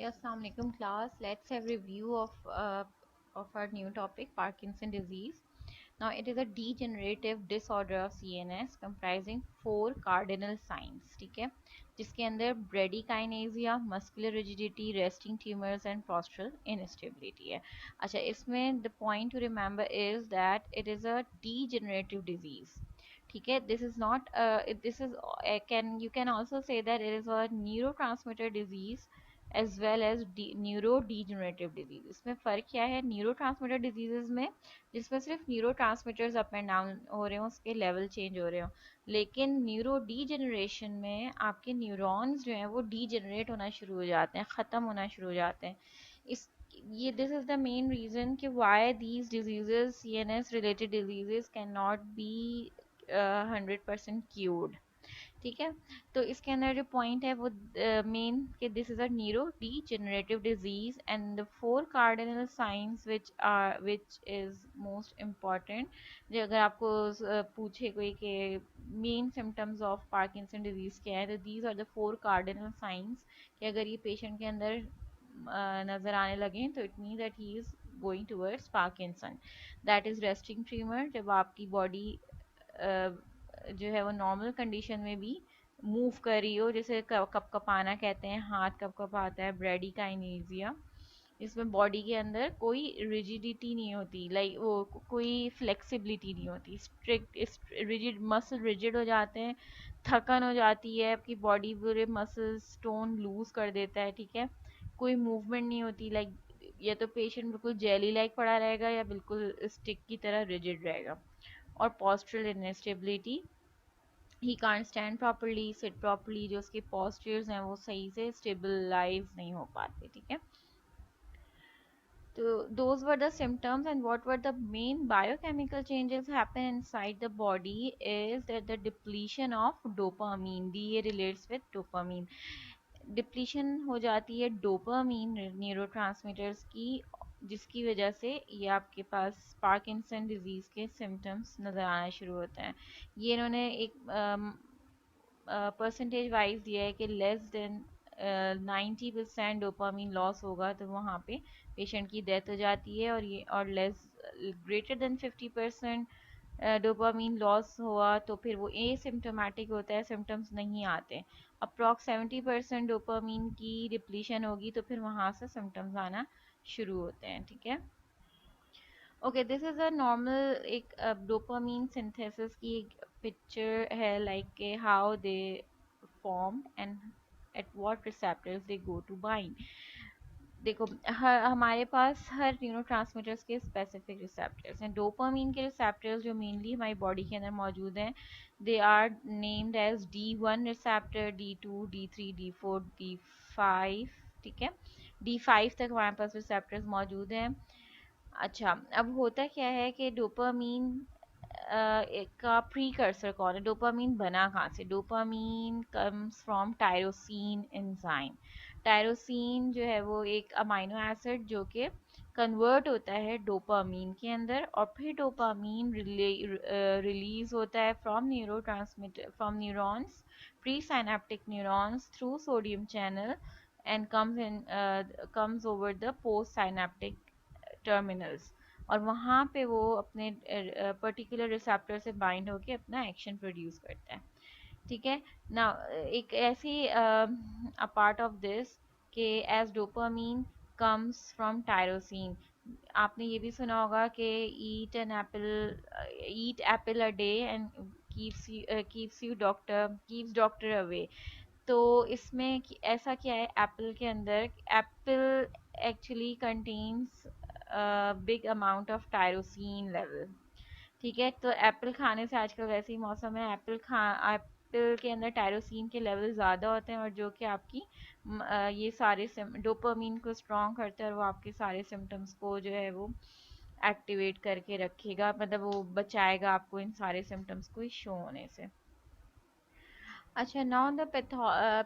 Okay, Assalamu alaikum class. Let's have review of our new topic, Parkinson disease. Now, it is a degenerative disorder of CNS comprising four cardinal signs. ठीक है, जिसके अंदर bradykinesia, muscular rigidity, resting tremors and postural instability है. अच्छा, इसमें the point to remember is that it is a degenerative disease. ठीक है, this is not this is can you can also say that it is a neurotransmitter disease as well as neurodegenerative disease. इसमें फ़र्क क्या है neurotransmitter diseases में, जिसमें सिर्फ neurotransmitters up and down हो रहे हो, उसके लेवल चेंज हो रहे हो, लेकिन न्यूरो डीजनरेशन में आपके न्यूरॉन्स जो हैं वो डीजनरेट होना शुरू हो जाते हैं, ख़त्म होना शुरू हो जाते हैं. इस ये this is the main reason कि why these diseases CNS related diseases can not be 100% cured. ठीक है, तो इसके अंदर जो पॉइंट है वो मेन कि this is a neurodegenerative disease and the four cardinal signs which is most important. जो अगर आपको पूछे कोई कि main symptoms of Parkinson disease क्या है, तो these are the four cardinal signs कि अगर ये पेशेंट के अंदर नजर आने लगे तो it mean that he is going towards Parkinson. That is resting trimmer, जब आपकी बॉडी जो है वो नॉर्मल कंडीशन में भी मूव कर रही हो, जैसे कप कपाना कहते हैं, हाथ कप कपाता है, ब्रेडिकाइनेजिया. इसमें बॉडी के अंदर कोई रिजिडिटी नहीं होती, लाइक वो कोई फ्लेक्सिबिलिटी नहीं होती, स्ट्रिक्ट रिजिड मसल रिजिड हो जाते हैं, थकन हो जाती है आपकी बॉडी, पूरे मसल्स टोन लूज कर देता है. ठीक है, कोई मूवमेंट नहीं होती, लाइक या तो पेशेंट बिल्कुल जेली लाइक पड़ा रहेगा या बिल्कुल स्टिक की तरह रिजिड रहेगा. और postural instability, he can't stand properly, seat properly, जो उसके पोस्चर्स हैं वो सही से स्टेबलाइज नहीं हो पाते. ठीक है, so those were the symptoms, and what were the main biochemical changes happen inside the body is that the depletion of dopamine. DA relates with dopamine. Depletion हो जाती है डोपामीन न्यूरोट्रांसमीटर्स की, जिसकी वजह से ये आपके पास पार्किंसन डिजीज के सिम्टम्स नज़र आना शुरू होते हैं. ये इन्होंने एक परसेंटेज वाइज दिया है कि लेस देन 90% डोपामीन लॉस होगा तो वहाँ पे पेशेंट की डेथ हो जाती है, और ये और less greater than 50% dopamine loss हुआ तो फिर वो एसिम्प्टोमेटिक होता है, सिम्टम्स नहीं आते. अप्रॉक्स 70% डोपामीन की डिप्लीशन होगी तो फिर वहाँ से सिम्टम्स आना शुरू होते हैं. ठीक है, okay, this is a normal एक डोपामीन सिंथेसिस की एक पिक्चर है, लाइक के how they form and at what receptors they go to bind. देखो, हमारे पास हर न्यूरोट्रांसमीटर्स के स्पेसिफिक रिसेप्टर्स हैं. डोपामीन के रिसेप्टर्स जो मेनली हमारी बॉडी के अंदर मौजूद हैं, they are named as D1 receptor, D2, D3, D4, D5. ठीक है, D5 तक हमारे पास रिसेप्टर्स मौजूद हैं. अच्छा, अब होता क्या है कि डोपामीन का प्रीकर्सर कौन है, डोपामीन बना कहाँ से? Dopamine comes from tyrosine enzyme. Tyrosine जो है वो एक अमाइनो एसिड जो कि कन्वर्ट होता है डोपामीन के अंदर, और फिर डोपामीन रिलीज होता है from neurotransmitter from neurons, pre synaptic neurons through sodium channel, and comes over the post synaptic terminals, और वहाँ पे वो अपने पर्टिकुलर रिसेप्टर से बाइंड होके अपना एक्शन प्रोड्यूस करता है. ठीक है ना, एक ऐसी अ पार्ट ऑफ दिस कि as dopamine comes from tyrosine. आपने ये भी सुना होगा कि eat apple a day and keeps doctor away. तो इसमें ऐसा क्या है, एप्पल के अंदर, apple actually contains big amount of tyrosine level. ठीक है, तो एप्पल खाने से, आजकल वैसे ही मौसम है, एप्पल के अंदर टायरोसिन के लेवल ज़्यादा होते हैं, और जो कि आपकी ये सारे डोपामीन को स्ट्रॉन्ग करते हैं, और वो आपके सारे सिम्टम्स को जो है वो एक्टिवेट करके रखेगा, मतलब वो बचाएगा आपको इन सारे सिम्टम्स को शो होने से. अच्छा, नाउ द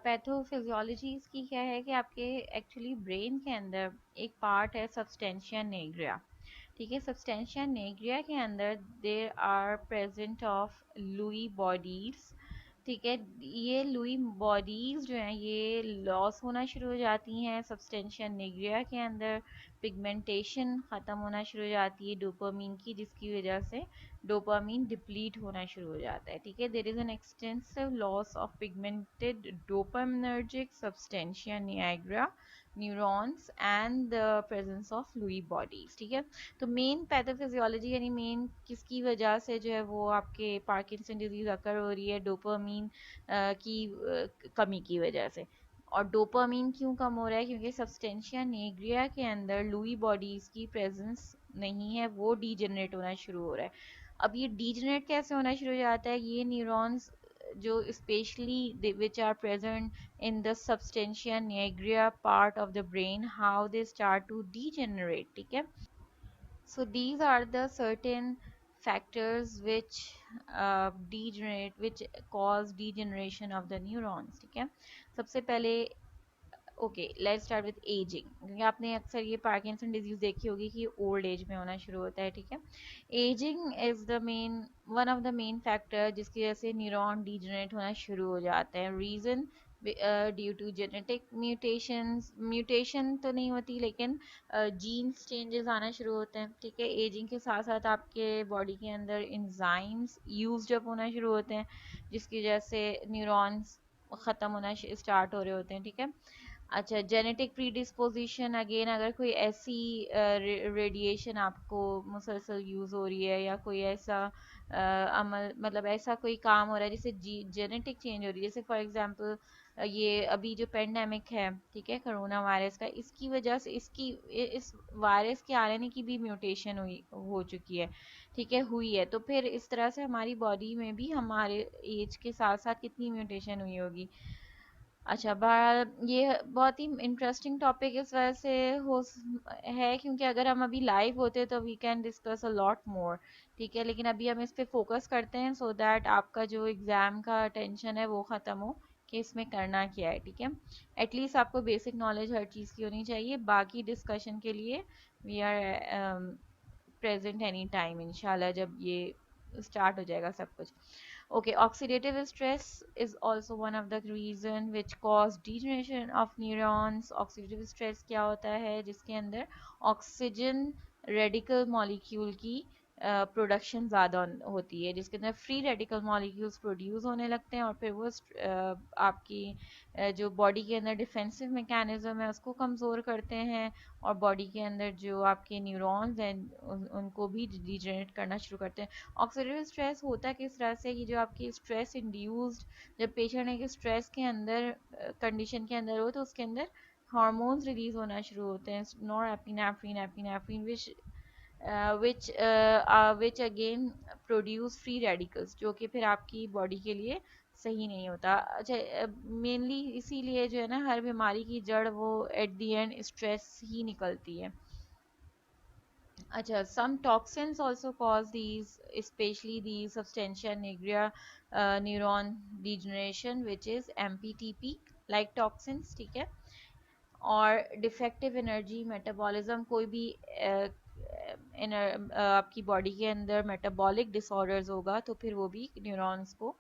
पैथोफिजियोलॉजी इसकी क्या है कि आपके एक्चुअली ब्रेन के अंदर एक पार्ट है सब्सटेंशिया निग्रिया. ठीक है, सब्सटेंशिया निग्रिया के अंदर there are present of Lewy bodies ठीक है। ये लुई बॉडीज जो हैं ये लॉस होना शुरू हो जाती हैं सब्सटेंशिया निग्रिया के अंदर। पिगमेंटेशन ख़त्म होना शुरू हो जाती है डोपामीन की, जिसकी वजह से डोपामीन डिप्लीट होना शुरू हो जाता है। ठीक है, there is an extensive loss of pigmented dopaminergic substantia nigra neurons and the presence of Lewy bodies. ठीक है, तो मेन पैथोफिजियोलॉजी यानी मेन किसकी वजह से जो है वो आपके पार्किंसन डिजीज अकर हो रही है, डोपामीन की कमी की वजह से। और डोपामीन क्यों कम हो रहा है? क्योंकि सब्सटेंशिया नेग्रिया के अंदर लुई बॉडीज की प्रेजेंस नहीं है, वो डीजनरेट होना शुरू हो रहा है। अब ये डीजनरेट कैसे होना शुरू हो जाता है? ये न्यूरॉन्स जो specially which are present in the substantia nigra part of the brain, how they start to degenerate. ठीक है, so these are the certain factors which degenerate, which cause degeneration of the neurons. ठीक है, सबसे पहले okay let's start with ageing, क्योंकि आपने अक्सर ये पार्किंसन डिजीज देखी होगी कि ओल्ड एज में होना शुरू होता है। ठीक है, ageing is the main one of the main factor जिसकी वजह से न्यूरॉन डीजनरेट होना शुरू हो जाते हैं। Reason due to genetic mutations, mutation तो नहीं होती लेकिन जीन्स चेंजेस आना शुरू होते हैं। ठीक है, एजिंग के साथ साथ आपके बॉडी के अंदर इंजाइम्स यूज अप होना शुरू होते हैं, जिसकी वजह से न्यूरॉन्स ख़त्म होना स्टार्ट हो रहे होते हैं। ठीक है, अच्छा, जेनेटिक प्रीडिस्पोजिशन, अगेन अगर कोई ऐसी रेडिएशन आपको मुसलसल यूज़ हो रही है या कोई ऐसा अमल मतलब ऐसा कोई काम हो रहा है जिससे जेनेटिक चेंज हो रही है, जैसे फॉर एग्जांपल ये अभी जो पेंडेमिक है, ठीक है, कोरोना वायरस का, इसकी वजह से इस वायरस के आरएनए की भी म्यूटेशन हुई हो चुकी है। ठीक है, हुई है, तो फिर इस तरह से हमारी बॉडी में भी हमारे एज के साथ साथ कितनी म्यूटेशन हुई होगी। अच्छा, ये बहुत ही इंटरेस्टिंग टॉपिक इस वजह से है क्योंकि अगर हम अभी लाइव होते तो we can discuss a lot more. ठीक है, लेकिन अभी हम इस पे फोकस करते हैं सो दैट आपका जो एग्ज़ाम का टेंशन है वो ख़त्म हो कि इसमें करना क्या है। ठीक है, एटलीस्ट आपको बेसिक नॉलेज हर चीज़ की होनी चाहिए। बाकी डिस्कशन के लिए we are present any time इंशाल्लाह, जब ये स्टार्ट हो जाएगा सब कुछ। Okay, oxidative stress is also one of the reason which cause degeneration of neurons. Oxidative stress क्या होता है? जिसके अंदर ऑक्सीजन रेडिकल मॉलिक्यूल की प्रोडक्शन ज़्यादा होती है, जिसके अंदर फ्री रेडिकल मॉलिक्यूल्स प्रोड्यूस होने लगते हैं और फिर वो आपकी जो बॉडी के अंदर डिफेंसिव मैकेनिज्म है उसको कमज़ोर करते हैं और बॉडी के अंदर जो आपके न्यूरॉन्स हैं उनको भी डिजनरेट करना शुरू करते हैं। ऑक्सीडेटिव स्ट्रेस होता है किस तरह से कि जो आपकी स्ट्रेस इंड्यूस्ड, जब पेशेंट एक स्ट्रेस के अंदर कंडीशन के अंदर हो तो उसके अंदर हार्मोन्स रिलीज होना शुरू होते हैं, norepinephrine, epinephrine, which again produce free radicals, जो कि फिर आपकी बॉडी के लिए सही नहीं होता। अच्छा, मेनली इसीलिए जो है ना हर बीमारी की जड़ वो एट द एंड स्ट्रेस ही निकलती है। Acha, some toxins also cause these, especially the substantia nigra neuron degeneration, which is MPTP like toxins, ठीक है। और डिफेक्टिव एनर्जी मेटाबॉलिज्म, कोई भी आपकी बॉडी के अंदर मेटाबॉलिक डिसऑर्डर्स होगा तो फिर वो भी न्यूरॉन्स को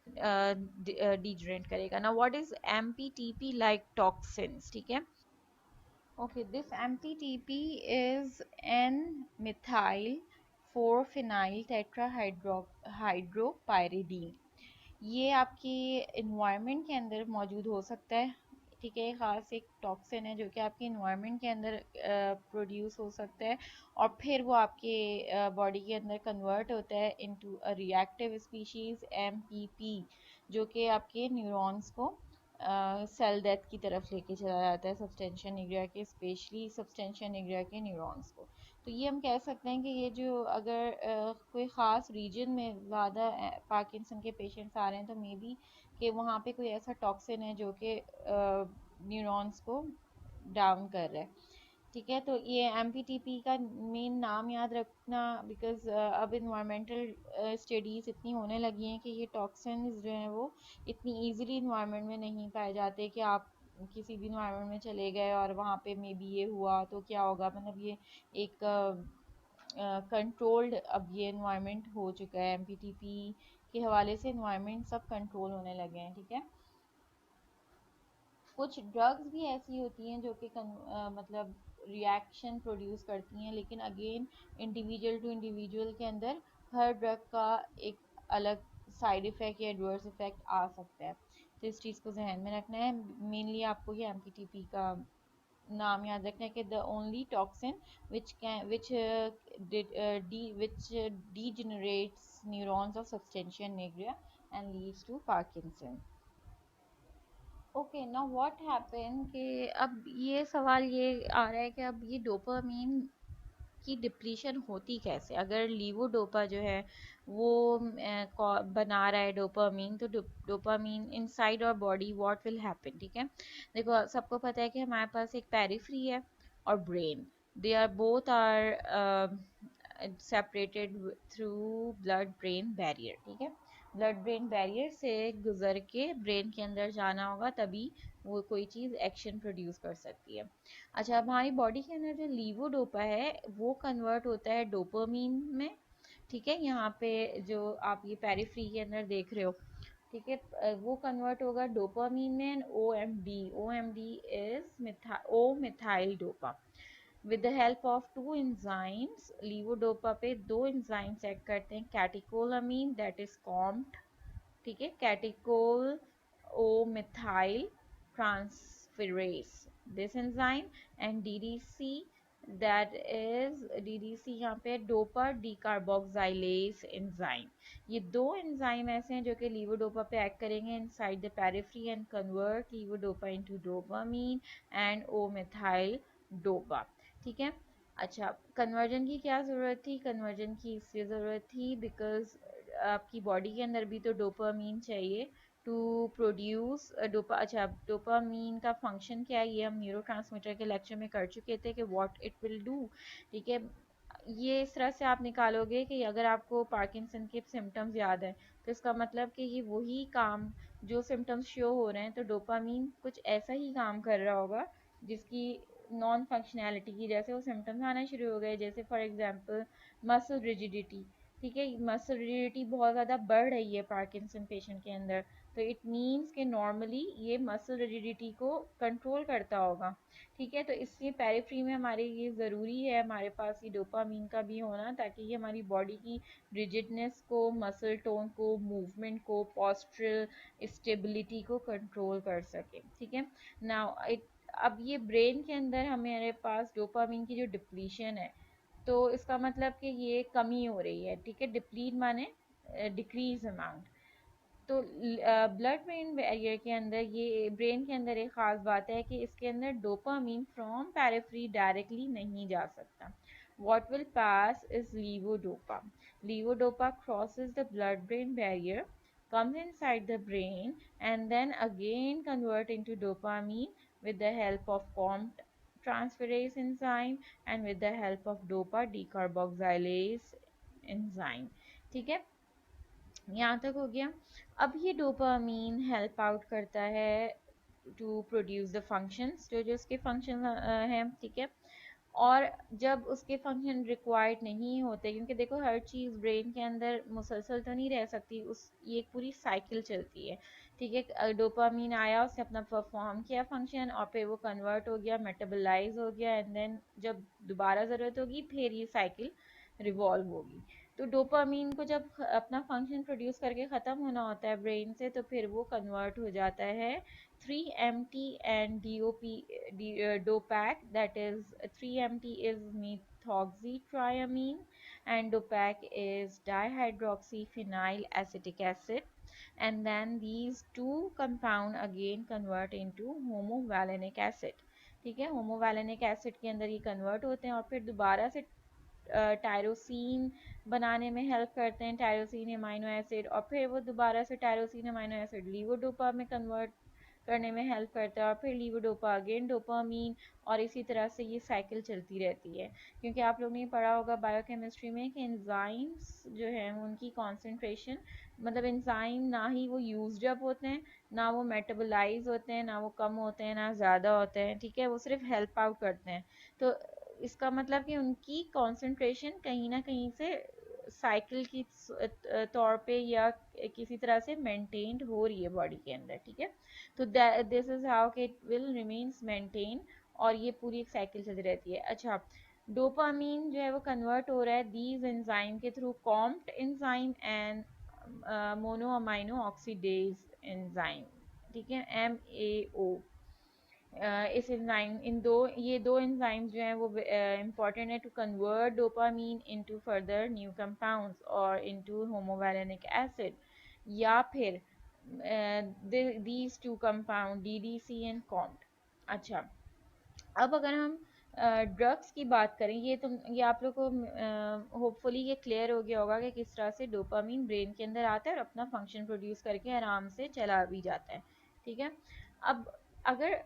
डिजनरेट करेगा ना। What is MPTP like toxins? ठीक है, okay, this MTTP is N-methyl 4-phenyl tetrahydropyridine। ये आपकी इन्वायरमेंट के अंदर मौजूद हो सकता है। ठीक है, ख़ास एक टॉक्सिन है जो कि आपके इन्वायरमेंट के अंदर प्रोड्यूस हो सकता है और फिर वो आपके बॉडी के अंदर कन्वर्ट होता है into a reactive species MPP, जो कि आपके न्यूरॉन्स को सेल डेथ की तरफ लेके चला जाता है, सब्सटेंशिया निग्रा के, स्पेशली सब्सटेंशिया निग्रा के न्यूरॉन्स को। तो ये हम कह सकते हैं कि ये जो अगर कोई ख़ास रीजन में ज़्यादा पार्किंसन के पेशेंट्स आ रहे हैं तो मे बी कि वहाँ पे कोई ऐसा टॉक्सिन है जो कि न्यूरॉन्स को डाउन कर रहा है। ठीक है, तो ये एमपीटीपी का मेन नाम याद रखना, बिकॉज अब इन्वायरमेंटल स्टडीज़ इतनी होने लगी हैं कि ये टॉक्सिन्स जो हैं वो इतनी इजीली इन्वायरमेंट में नहीं पाए जाते कि आप किसी भी इन्वायरमेंट में चले गए और वहाँ पे मे बी ये हुआ तो क्या होगा। मतलब ये एक कंट्रोल्ड अब ये इन्वायरमेंट हो चुका है। एमपीटीपी के हवाले से इन्वायरमेंट सब कंट्रोल होने लगे हैं, ठीक है। कुछ ड्रग्स भी ऐसी होती हैं जो कि मतलब रिएक्शन प्रोड्यूस करती हैं, लेकिन अगेन इंडिविजुअल टू इंडिविजुअल के अंदर हर ड्रग का एक अलग साइड इफ़ेक्ट या एडवर्स इफ़ेक्ट आ सकता है। तो इस चीज़ को जहन में रखना है। मेनली आपको ये एमपीटीपी का नाम याद रखना है कि the only toxin which degenerates neurons of substantia nigra and leads to Parkinson. Okay, now what happen कि अब ये सवाल ये आ रहा है कि अब ये डोपामीन की डिप्लीशन होती कैसे, अगर लीवोडोपा जो है वो बना रहा है डोपामीन, तो डोपामीन इनसाइड और बॉडी व्हाट विल हैपन, ठीक है। देखो सबको पता है कि हमारे पास एक पेरिफ्री है और brain, they are both are separated through blood brain barrier, ठीक है। ब्लड ब्रेन बैरियर से गुजर के ब्रेन के अंदर जाना होगा, तभी वो कोई चीज़ एक्शन प्रोड्यूस कर सकती है। अच्छा, अब हमारी बॉडी के अंदर जो लीवोडोपा है वो कन्वर्ट होता है डोपामीन में, ठीक है। यहाँ पे जो आप ये पेरिफ्री के अंदर देख रहे हो, ठीक है, वो कन्वर्ट होगा डोपामीन में, O M D. O M D is O methyl dopa. With the help of two enzymes, levodopa पे दो एंजाइम्स एक्ट करते हैं, कैटिकोलामीन दैट इज कॉम्ट, ठीक है, catechol O methyl transferase this enzyme, and DDC that is DDC यहाँ पे dopa डीकार्बोक्साइलेज enzyme. ये दो एंजाइम ऐसे हैं जो कि लीवोडोपा पे एक्ट करेंगे inside the periphery and convert levodopa into dopamine and O methyl dopa, ठीक है। अच्छा, कन्वर्जन की क्या ज़रूरत थी? कन्वर्जन की इसलिए ज़रूरत थी बिकॉज आपकी बॉडी के अंदर भी तो डोपामीन चाहिए टू प्रोड्यूस डोपा। अच्छा, डोपामीन का फंक्शन क्या है ये हम न्यूरोट्रांसमीटर के लेक्चर में कर चुके थे कि व्हाट इट विल डू, ठीक है। ये इस तरह से आप निकालोगे कि अगर आपको पार्किंसन के सिम्टम्स याद हैं तो इसका मतलब कि ये वही काम जो सिम्टम्स शो हो रहे हैं, तो डोपामीन कुछ ऐसा ही काम कर रहा होगा जिसकी नॉन फंक्शनैलिटी की जैसे वो सिम्टम्स आना शुरू हो गए, जैसे फॉर एग्जांपल मसल रिजिडिटी, ठीक है। मसल रिजिडिटी बहुत ज़्यादा बढ़ रही है पार्किंसन पेशेंट के अंदर, तो इट मीन्स कि नॉर्मली ये मसल रिजिडिटी को कंट्रोल करता होगा, ठीक है। तो इसलिए पेरिफ्री में हमारे ये ज़रूरी है हमारे पास ये डोपामीन का भी होना, ताकि ये हमारी बॉडी की रिजिडनेस को, मसल टोन को, मूवमेंट को, पोस्चरल स्टेबिलिटी को कंट्रोल कर सके, ठीक है। नाउ अब ये ब्रेन के अंदर हमारे पास डोपामीन की जो डिप्लीशन है, तो इसका मतलब कि ये कमी हो रही है, ठीक है। डिप्लीट माने डिक्रीज अमाउंट। तो ब्लड ब्रेन बैरियर के अंदर, ये ब्रेन के अंदर एक ख़ास बात है कि इसके अंदर डोपामीन फ्रॉम पेरिफेरी डायरेक्टली नहीं जा सकता। what will pass is levodopa. Levodopa crosses the blood brain barrier, comes inside the brain, and then again convert into dopamine with the help of COMT transferase enzyme and with the help of dopa decarboxylase enzyme, ठीक है। यहाँ तक हो गया। अब ये dopamine help out करता है टू प्रोड्यूस द फंक्शंस, जो जो उसके फंक्शन हैं, ठीक है। और जब उसके फंक्शन रिक्वायर्ड नहीं होते, क्योंकि देखो हर चीज़ ब्रेन के अंदर मुसलसल तो नहीं रह सकती, उस ये एक पूरी साइकिल चलती है, ठीक है। डोपामीन आया, उसने अपना परफॉर्म किया फंक्शन, और फिर वो कन्वर्ट हो गया, मेटाबोलाइज हो गया, एंड देन जब दोबारा ज़रूरत होगी फिर ये साइकिल रिवॉल्व होगी। तो डोपामीन को जब अपना फंक्शन प्रोड्यूस करके ख़त्म होना होता है ब्रेन से, तो फिर वो कन्वर्ट हो जाता है 3-MT and DOPAC, that is 3-MT is methoxytriamine and DOPAC is dihydroxyphenyl acetic acid, and then these two compound again convert into homovalenic acid, ठीक है। होमोवैलेनिक एसिड के अंदर ये कन्वर्ट होते हैं और फिर दोबारा से टायरोसिन बनाने में हेल्प करते हैं, टायरोसिन अमाइनो एसिड, और फिर वो दोबारा से टायरोसिन अमाइनो एसिड लीवोडोपा में कन्वर्ट करने में हेल्प करता है, और फिर लीवोडोपा अगेन डोपामीन, और इसी तरह से ये साइकिल चलती रहती है। क्योंकि आप लोगों ने पढ़ा होगा बायोकेमिस्ट्री में कि एंजाइम्स जो हैं उनकी कॉन्सेंट्रेशन, मतलब एंजाइम ना ही वो यूज्ड अप होते हैं, ना वो मेटाबोलाइज होते हैं, ना वो कम होते हैं, ना ज़्यादा होते हैं, ठीक है। वो सिर्फ हेल्प आउट करते हैं। तो इसका मतलब कि उनकी कॉन्सेंट्रेशन कहीं ना कहीं से साइकिल की तौर पे या किसी तरह से मेंटेन्ड हो रही है बॉडी के अंदर, ठीक है। तो this is how it will remains maintain, और ये पूरी एक साइकिल चलती रहती है। अच्छा, डोपामीन जो है वो कन्वर्ट हो रहा है दीज एंजाइम के through Comte enzyme and mono amino oxidase enzyme, ठीक है, MAO। इस एंजाइम इन दो ये दो एंजाइम्स जो हैं वो इम्पॉर्टेंट है to convert dopamine into further new compounds और इनटू होमोवैलेनिक एसिड, या फिर these two compound DDC and COMT. अच्छा, अब अगर हम ड्रग्स की बात करें, ये आप लोग को होपफुली ये क्लियर हो गया होगा कि किस तरह से डोपामीन ब्रेन के अंदर आता है और अपना फंक्शन प्रोड्यूस करके आराम से चला भी जाता है, ठीक है। अब अगर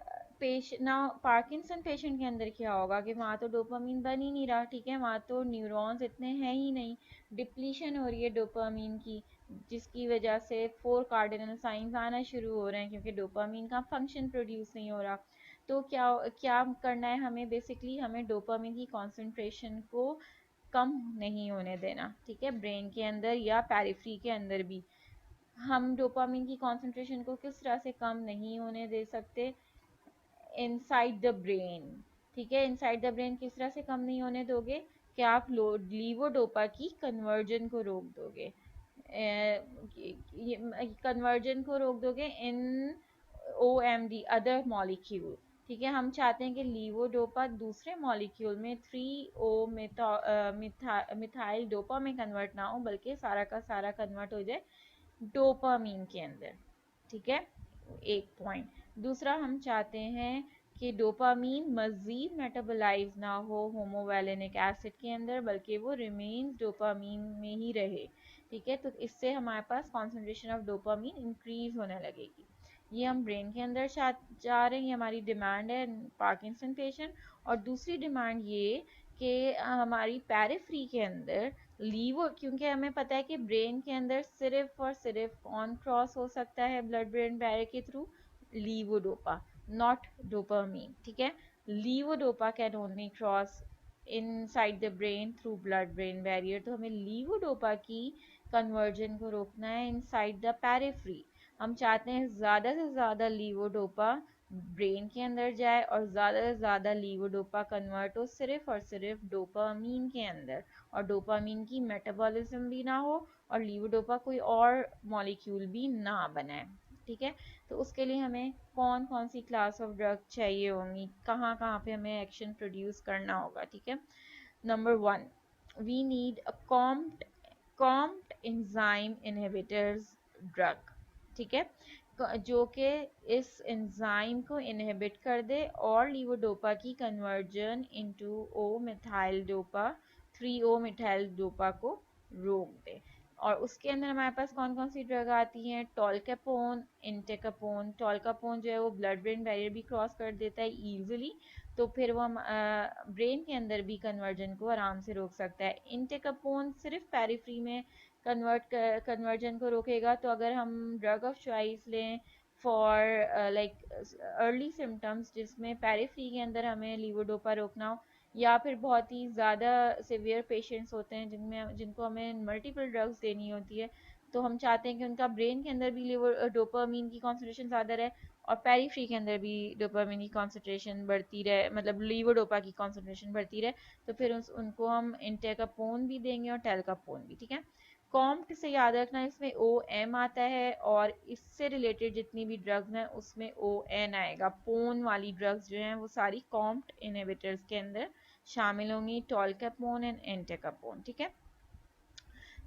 ना पार्किंसन पेशेंट के अंदर क्या होगा कि वहाँ तो डोपामीन बन ही नहीं रहा, ठीक है, वहाँ तो न्यूरॉन्स इतने हैं ही नहीं, डिप्लीशन हो रही है डोपामीन की, जिसकी वजह से 4 कार्डिनल साइंस आना शुरू हो रहे हैं क्योंकि डोपामीन का फंक्शन प्रोड्यूस नहीं हो रहा। तो क्या क्या करना है हमें, बेसिकली हमें डोपामिन की कॉन्सेंट्रेशन को कम नहीं होने देना, ठीक है, ब्रेन के अंदर या पेरिफेरी के अंदर भी। हम डोपामिन की कॉन्सेंट्रेशन को किस तरह से कम नहीं होने दे सकते, इनसाइड द ब्रेन, ठीक है। इनसाइड द ब्रेन किस तरह से कम नहीं होने दोगे कि आप लीवोडोपा की कन्वर्जन को रोक दोगे, कन्वर्जन को रोक दोगे इन OMD अदर मॉलिक्यूल, ठीक है। हम चाहते हैं कि लीवोडोपा दूसरे मॉलिक्यूल में 3O मिथाइल डोपा में कन्वर्ट ना हो, बल्कि सारा का सारा कन्वर्ट हो जाए डोपामीन के अंदर, ठीक है, एक पॉइंट। दूसरा, हम चाहते हैं कि डोपामीन मजीद मेटाबोलाइज ना हो होमोवैलेनिक एसिड के अंदर, बल्कि वो रिमेन्स डोपामीन में ही रहे, ठीक है। तो इससे हमारे पास कॉन्सेंट्रेशन ऑफ डोपामीन इंक्रीज होने लगेगी। ये हम ब्रेन के अंदर चाह रहे हैं, ये हमारी डिमांड है पार्किंसन पेशेंट। और दूसरी डिमांड ये कि हमारी पेरिफेरी के अंदर लीवो, क्योंकि हमें पता है कि ब्रेन के अंदर सिर्फ और सिर्फ कौन क्रॉस हो सकता है ब्लड ब्रेन बैरियर के थ्रू, लीवोडोपा, नॉट डोपामीन, ठीक है। Levodopa can only cross inside the brain through blood brain barrier. तो हमें लीवोडोपा की कन्वर्जन को रोकना है इनसाइड द पेरिफेरी। हम चाहते हैं ज़्यादा से ज़्यादा लीवोडोपा ब्रेन के अंदर जाए और ज़्यादा से ज़्यादा लीवोडोपा कन्वर्ट हो सिर्फ और सिर्फ डोपामीन के अंदर, और डोपामीन की मेटाबॉलिज्म भी ना हो और लीवोडोपा कोई और मॉलिक्यूल भी ना बनाए, ठीक है। तो उसके लिए हमें कौन कौन सी क्लास ऑफ ड्रग चाहिए होंगी, कहाँ कहाँ पे हमें एक्शन प्रोड्यूस करना होगा, ठीक है। Number 1, we need a COMT enzyme inhibitors drug, ठीक है, जो कि इस एंजाइम को इनहिबिट कर दे और लीवोडोपा की conversion into O methyl dopa 3O methyl dopa को रोक दे। और उसके अंदर हमारे पास कौन कौन सी ड्रग आती हैं, टॉलकापोन, इंटेकापोन। टॉलकापोन जो है वो ब्लड ब्रेन बैरियर भी क्रॉस कर देता है इजीली, तो फिर वो हम ब्रेन के अंदर भी कन्वर्जन को आराम से रोक सकता है। इंटेकापोन सिर्फ पेरिफेरी में कन्वर्जन को रोकेगा। तो अगर हम ड्रग ऑफ चॉइस लें फॉर लाइक अर्ली सिम्टम्स, जिसमें पेरिफेरी के अंदर हमें लीवोडोपा रोकना हो, या फिर बहुत ही ज़्यादा सिवियर पेशेंट्स होते हैं जिनको हमें मल्टीपल ड्रग्स देनी होती है, तो हम चाहते हैं कि उनका ब्रेन के अंदर भी डोपामीन की कॉन्सेंट्रेशन ज़्यादा रहे और पेरिफेरी के अंदर भी डोपामीन की कॉन्सेंट्रेशन बढ़ती रहे, मतलब लीवोडोपा की कॉन्सेंट्रेशन बढ़ती रहे। तो फिर उनको हम इंटेकापोन भी देंगे और टेलकापोन भी, ठीक है। कॉम्प्ट से याद रखना, इसमें OM आता है और इससे रिलेटेड जितनी भी ड्रग्स हैं उसमें ON आएगा। पोन वाली ड्रग्स जो हैं वो सारी कॉम्प्ट इनहिबिटर्स के अंदर शामिल होंगी, टॉलकापोन एंड एंटेकापोन, ठीक है।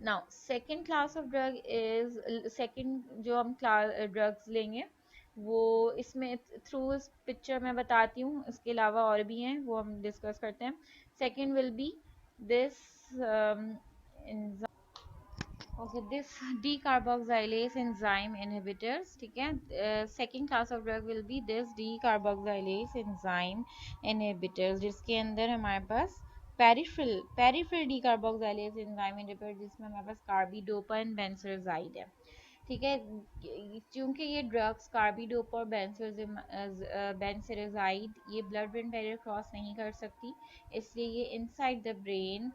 Now second class of drug is, second जो हम ड्रग्स लेंगे वो इसमें थ्रू इस पिक्चर में बताती हूँ, इसके अलावा और भी हैं वो हम डिस्कस करते हैं। Second will be this okay, this decarboxylase enzyme inhibitors, ठीक है। Second class of drug will be this decarboxylase enzyme inhibitors, जिसके अंदर हमारे पास पेरिफेरल decarboxylase enzyme inhibitor, जिसमें हमारे पास कार्बिडोपा एंड बेंजोजाइड है, ठीक है। क्योंकि ये ड्रग्स कार्बिडोपा और बेंजोजाइड ये ब्लड ब्रेन बैरियर क्रॉस नहीं कर सकती, इसलिए ये इनसाइड द ब्रेन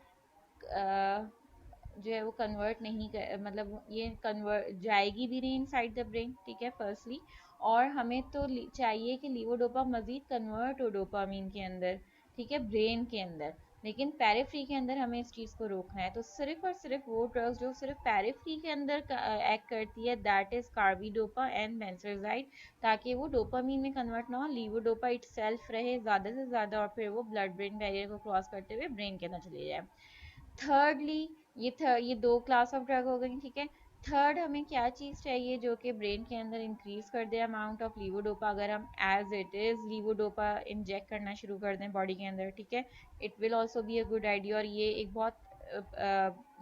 जो है वो कन्वर्ट नहीं कर, मतलब ये कन्वर्ट जाएगी भी नहीं इनसाइड द ब्रेन, ठीक है फर्स्टली। और हमें तो चाहिए कि लीवोडोपा मजीद कन्वर्ट हो डोपामीन के अंदर, ठीक है, ब्रेन के अंदर। लेकिन पेरिफ्री के अंदर हमें इस चीज़ को रोकना है, तो सिर्फ और सिर्फ वो ड्रग्स जो सिर्फ पेरिफ्री के अंदर एक्ट करती है, दैट इज कार्बिडोपा एंड बेंजोजाइड, ताकि वो डोपामीन में कन्वर्ट ना हो, लीवोडोपा इट सेल्फ रहे ज़्यादा से ज़्यादा, और फिर वो ब्लड ब्रेन बैरियर को क्रॉस करते हुए ब्रेन के अंदर चले जाए। थर्डली, ये दो क्लास ऑफ ड्रग हो गई, ठीक है। थर्ड, हमें क्या चीज़ चाहिए जो कि ब्रेन के अंदर इंक्रीज कर दे अमाउंट ऑफ लीवोडोपा। अगर हम as it is levodopa inject करना शुरू कर दें बॉडी के अंदर, ठीक है, it will also be a good idea. और ये एक बहुत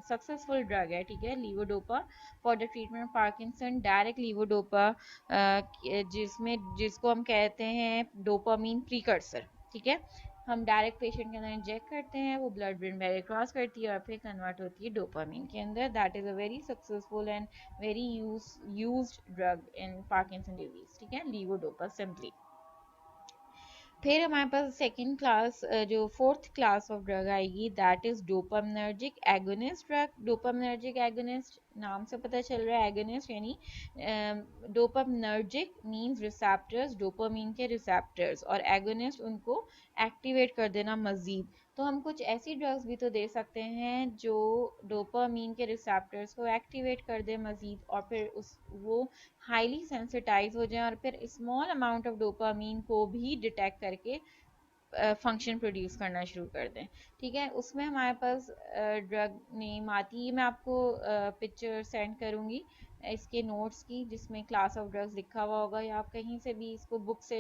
सक्सेसफुल ड्रग है, ठीक है, levodopa for the treatment of Parkinson. Direct levodopa जिसको हम कहते हैं डोपामीन प्रीकर्सर, ठीक है, हम डायरेक्ट पेशेंट के अंदर इंजेक्ट करते हैं, वो ब्लड ब्रेन बैरियर क्रॉस करती है और फिर कन्वर्ट होती है डोपामीन के अंदर। That is a very successful and very used drug in Parkinson disease, ठीक है, लीवोडोपा सिंपली। फिर हमारे पास सेकेंड क्लास, जो फोर्थ क्लास ऑफ ड्रग आएगी, that is dopaminergic agonist drug. Dopaminergic agonist, नाम से पता चल रहा है, एगोनिस्ट यानी डोपामिनर्जिक मींस रिसेप्टर्स, डोपामीन के रिसेप्टर्स, और एगोनिस्ट उनको एक्टिवेट कर देना मजीद। तो हम कुछ ऐसी ड्रग्स भी तो दे सकते हैं जो डोपामीन के रिसेप्टर्स को एक्टिवेट कर दे मजीद, और फिर उस वो हाईली सेंसिटाइज हो जाएं और फिर स्मॉल अमाउंट ऑफ डोपामीन को भी डिटेक्ट करके फंक्शन प्रोड्यूस करना शुरू कर दें, ठीक है। उसमें हमारे पास ड्रग नेम आती है, मैं आपको पिक्चर सेंड करूँगी इसके नोट्स की, जिसमें क्लास ऑफ ड्रग्स लिखा हुआ होगा, या आप कहीं से भी इसको बुक से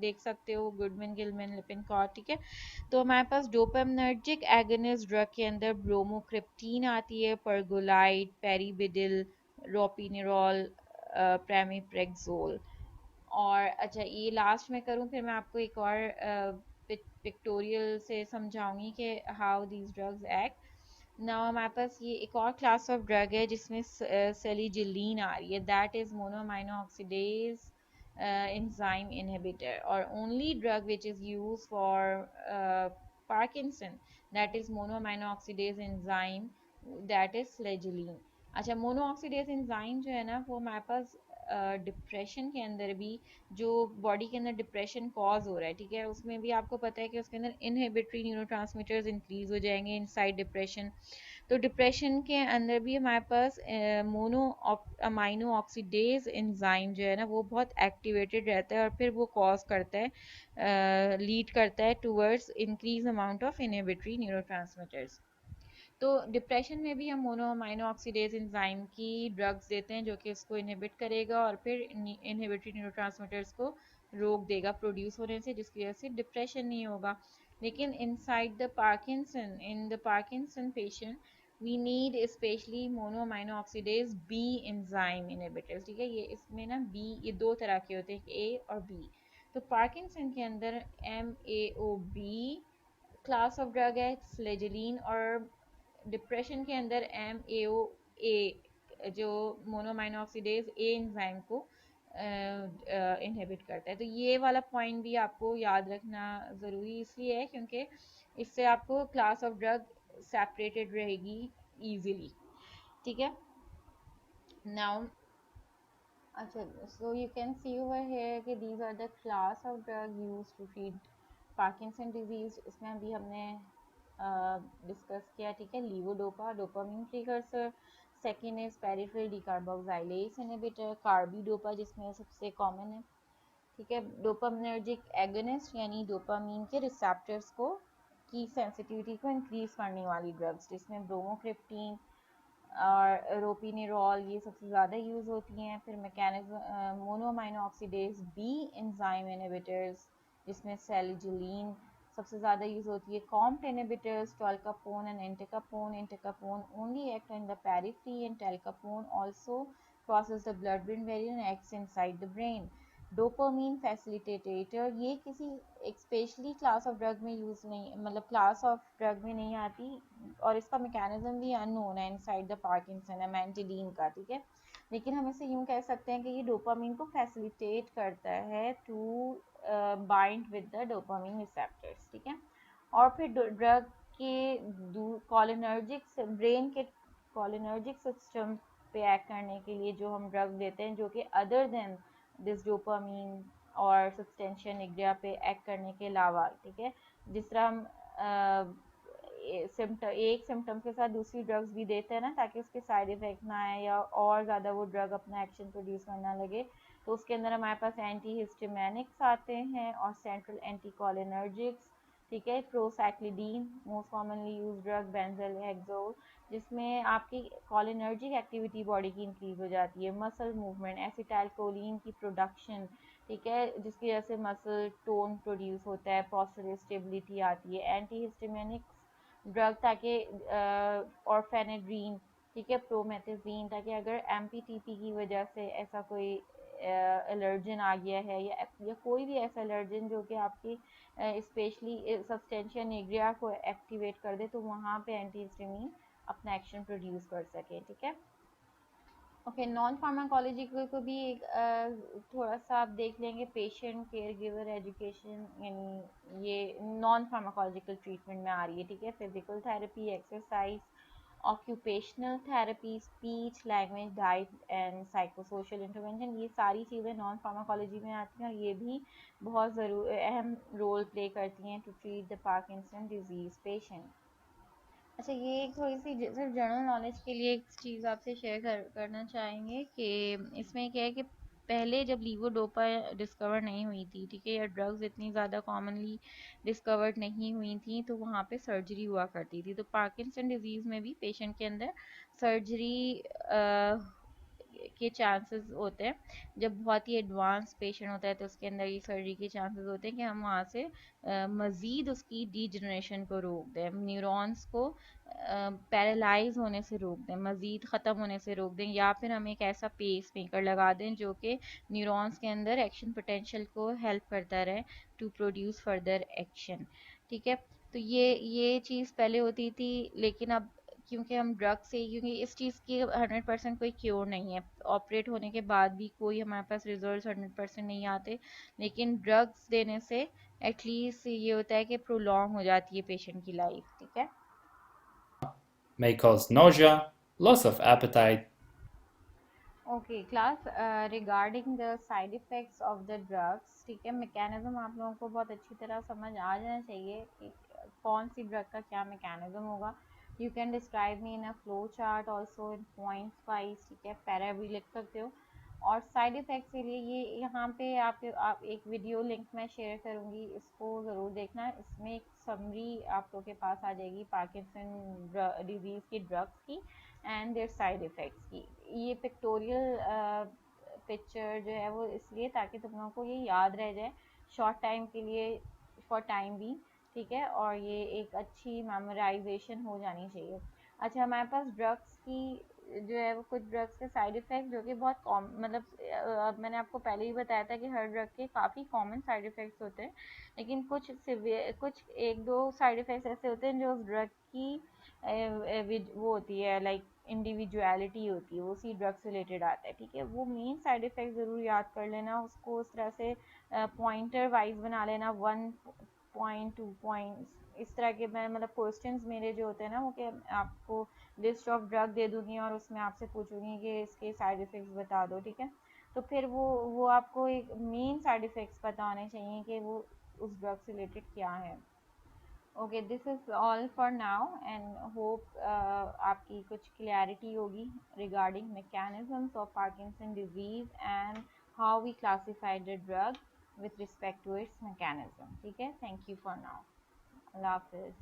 देख सकते हो, गुडमैन गिलमैन लिपिनकॉर्ट, ठीक है। तो हमारे पास डोपामिनर्जिक एगोनिस्ट ड्रग के अंदर ब्रोमोक्रिप्टीन आती है, परगोलाइड, पेरीबिडिल, रोपिनेरॉल, प्रामिप्रेक्सोल। और अच्छा, ये लास्ट में करूँ, फिर मैं आपको एक और पिक्टोरियल से समझाऊंगी कि how these drugs act. Now हमारे पास ये एक और क्लास ऑफ ड्रग है जिसमें सेलिजिलीन आ रही है, that is monoamine oxidase enzyme inhibitor, or only drug which is used for Parkinson, that is monoamino oxidase enzyme, that is flagyellin। अच्छा, मोनो ऑक्सीडेज एंजाइम जो है ना, वो हमारे पास डिप्रेशन के अंदर भी, जो बॉडी के अंदर डिप्रेशन कॉज हो रहा है, ठीक है, उसमें भी आपको पता है कि उसके अंदर इनहिबिटरी न्यूरोट्रांसमीटर्स इंक्रीज हो जाएंगे इनसाइड डिप्रेशन। तो डिप्रेशन के अंदर भी हमारे पास मोनो अमाइनो ऑक्सीडेज एंजाइम जो है ना, वो बहुत एक्टिवेटेड रहता है, और फिर वो कॉज करता है, लीड करता है towards increase amount of inhibitory neurotransmitters. तो डिप्रेशन में भी हम मोनोअमाइनो ऑक्सीडेज एंजाइम की ड्रग्स देते हैं, जो कि इसको इनहिबिट करेगा और फिर इनहिबिटरी न्यूरोट्रांसमीटर्स को रोक देगा प्रोड्यूस होने से, जिसकी वजह से डिप्रेशन नहीं होगा। लेकिन inside the Parkinson, in the Parkinson patient, we need specially monoamine oxidase B enzyme inhibitors, ठीक है। ये इसमें ना बी, ये दो तरह के होते हैं, ए और बी। तो पार्किंसन के अंदर MAO-B क्लास ऑफ ड्रग है, फ्लेजिलीन। और डिप्रेशन के अंदर MAO-A जो मोनोमाइनो ऑक्सीडेज ए एंजाइम को इनहिबिट करता है। तो ये वाला पॉइंट भी आपको याद रखना ज़रूरी इसलिए है क्योंकि इससे आपको क्लास ऑफ ड्रग सेपरेटेड रहेगी इजीली, ठीक है। नाउ अच्छा, so you can see over here कि these are the class of drug used to treat Parkinson disease। इसमें अभी हमने डिस्कस किया, ठीक है, levodopa, dopamine precursor. Second is peripheral decarboxylase inhibitor, carbidopa जिसमें सबसे कॉमन है, ठीक है। डोपामिनर्जिक एगोनिस्ट यानी डोपामीन के रिसेप्टर्स को की सेंसिटिविटी को इंक्रीज करने वाली ड्रग्स, जिसमें ब्रोमोक्रिप्टीन और रोपिनेरॉल ये सबसे ज़्यादा यूज़ होती हैं। फिर mechanism monoamine oxidase B enzyme inhibitors, जिसमें सेलिजिलीन सबसे ज़्यादा यूज़ होती है। COMT inhibitors, tolcapone and entacapone. Entacapone only act in the periphery and tolcapone also crosses the blood brain barrier and acts inside the brain। Dopamine facilitator, ये किसी एक specially class of drug में use नहीं, मतलब class of drug में नहीं आती, और इसका मैकेनिज्म भी अननोन है इनसाइड द पार्किंसन एमेंटिडीन का, ठीक है। लेकिन हम इसे यूँ कह सकते हैं कि ये डोपामीन को फैसिलिटेट करता है to bind with the dopamine receptors, ठीक है। और फिर ड्रग के कॉलिनर्जिक ब्रेन के कॉलिनर्जिक सिस्टम पे एक्ट करने के लिए जो हम ड्रग देते हैं, जो कि अदर देन दिस डोपामीन और सब्सटेंशिया निग्रिया पे एक्ट करने के अलावा, ठीक है। जिस तरह हम एक सिम्टम के साथ दूसरी ड्रग्स भी देते हैं ना, ताकि उसके साइड इफेक्ट ना आए या और ज़्यादा वो ड्रग अपना एक्शन प्रोड्यूस करना लगे, तो उसके अंदर हमारे पास एंटी हिस्टामिनिक्स आते हैं और सेंट्रल एंटीकोलिनर्जिक्स, ठीक है। Procyclidine most commonly use drug, benzhexol, जिसमें आपकी कॉलिनर्जिक एक्टिविटी बॉडी की इंक्रीज हो जाती है, मसल मूवमेंट, एसिटाइलकोलिन की प्रोडक्शन, ठीक है, जिसकी वजह से मसल टोन प्रोड्यूस होता है, पोस्चरल स्टेबिलिटी आती है। एंटी हिस्टामिनिक्स ड्रग ताकि ऑर्फेनेड्रीन, ठीक है, प्रोमेथाजीन, ताकि अगर एमपीटीपी की वजह से ऐसा कोई एलर्जन आ गया है या कोई भी ऐसा एलर्जन जो कि आपकी स्पेशली सब्सटेंशिया निग्रिया को एक्टिवेट कर दे, तो वहाँ पे एंटी हिस्टामिन अपना एक्शन प्रोड्यूस कर सके, ठीक है। ओके, नॉन फार्माकोलॉजिकल को भी एक थोड़ा सा आप देख लेंगे। पेशेंट केयर गिवर एजुकेशन, यानी ये नॉन फार्माकोलॉजिकल ट्रीटमेंट में आ रही है, ठीक है। Physical therapy, exercise, occupational therapy, speech language, diet and psychosocial intervention, ये सारी चीज़ें नॉन फार्माकोलॉजी में आती हैं और ये भी बहुत अहम रोल प्ले करती हैं to treat the Parkinson disease patient. अच्छा, ये एक थोड़ी सी सिर्फ जनरल नॉलेज के लिए एक चीज़ आपसे शेयर करना चाहेंगे कि इसमें क्या है कि पहले जब लीवोडोपा डिस्कवर नहीं हुई थी, ठीक है, या ड्रग्स इतनी ज़्यादा कॉमनली डिस्कवर्ड नहीं हुई थी, तो वहाँ पे सर्जरी हुआ करती थी। तो पार्किंसन डिजीज़ में भी पेशेंट के अंदर सर्जरी के चांसेस होते हैं। जब बहुत ही एडवांस पेशेंट होता है तो उसके अंदर ये सर्जरी के चांसेस होते हैं कि हम वहाँ से मज़ीद उसकी डीजनरेशन को रोक दें, न्यूरॉन्स को पैरालाइज होने से रोक दें, मज़ीद ख़त्म होने से रोक दें, या फिर हम एक ऐसा पेस मेकर लगा दें जो कि न्यूरॉन्स के अंदर एक्शन पोटेंशियल को हेल्प करता रहे टू प्रोड्यूस फर्दर एक्शन, ठीक है। तो ये चीज़ पहले होती थी, लेकिन अब क्योंकि हम ड्रग से, क्योंकि इस चीज़ की 100% कोई क्योर नहीं है, ऑपरेट होने के बाद भी कोई हमारे पास रिजल्ट 100% नहीं आते, लेकिन ड्रग्स देने से एटलीस्ट ये होता है कि प्रोलॉन्ग हो जाती है पेशेंट की लाइफ, ठीक है। May cause nausea, loss of appetite. Okay class, regarding the side effects of the drugs, ठीक है, मैकेनिज्म आप लोगों को बहुत अच्छी तरह समझ आ जाना चाहिए कि कौन सी ड्रग का क्या मैकेनिज्म होगा। You can describe me in a flow chart also in points wise, ठीक है, पैरा भी लिख सकते हो। और साइड इफ़ेक्ट्स के लिए ये यहाँ पे आप एक वीडियो लिंक मैं शेयर करूँगी, इसको ज़रूर देखना। इसमें एक समरी आप लोग के पास आ जाएगी पार्किंसन डिजीज़ की ड्रग्स की एंड देयर साइड इफ़ेक्ट्स की। ये पिक्टोरियल पिक्चर जो है वो इसलिए ताकि तुम लोगों को ये याद रह जाए शॉर्ट टाइम के लिए, फॉर टाइम भी, ठीक है, और ये एक अच्छी मेमोराइजेशन हो जानी चाहिए। अच्छा, हमारे पास ड्रग्स की जो है वो कुछ ड्रग्स के साइड इफ़ेक्ट जो कि बहुत कॉम मतलब मैंने आपको पहले ही बताया था कि हर ड्रग के काफ़ी कॉमन साइड इफ़ेक्ट्स होते हैं, लेकिन कुछ एक दो साइड इफ़ेक्ट्स ऐसे होते हैं जो उस ड्रग की वो होती है, लाइक इंडिविजुअलिटी होती है, वो उसी ड्रग से रिलेटेड आता है, ठीक है। वो मेन साइड इफ़ेक्ट ज़रूर याद कर लेना, उसको उस तरह से पॉइंटर वाइज बना लेना, 1 पॉइंट 2 पॉइंट्स इस तरह के। मैं मतलब क्वेश्चंस मेरे जो होते हैं ना वो कि आपको लिस्ट ऑफ ड्रग दे दूँगी और उसमें आपसे पूछूंगी कि इसके साइड इफ़ेक्ट्स बता दो, ठीक है। तो फिर वो आपको एक मेन साइड इफ़ेक्ट्स पता होने चाहिए कि वो उस ड्रग से रिलेटेड क्या है। Okay, this is all for now and hope आपकी कुछ क्लैरिटी होगी regarding mechanisms of Parkinson disease and how we classify the drug with respect to its mechanism, ठीक है। थैंक यू फॉर नाउ, अल्लाह हाफिज़।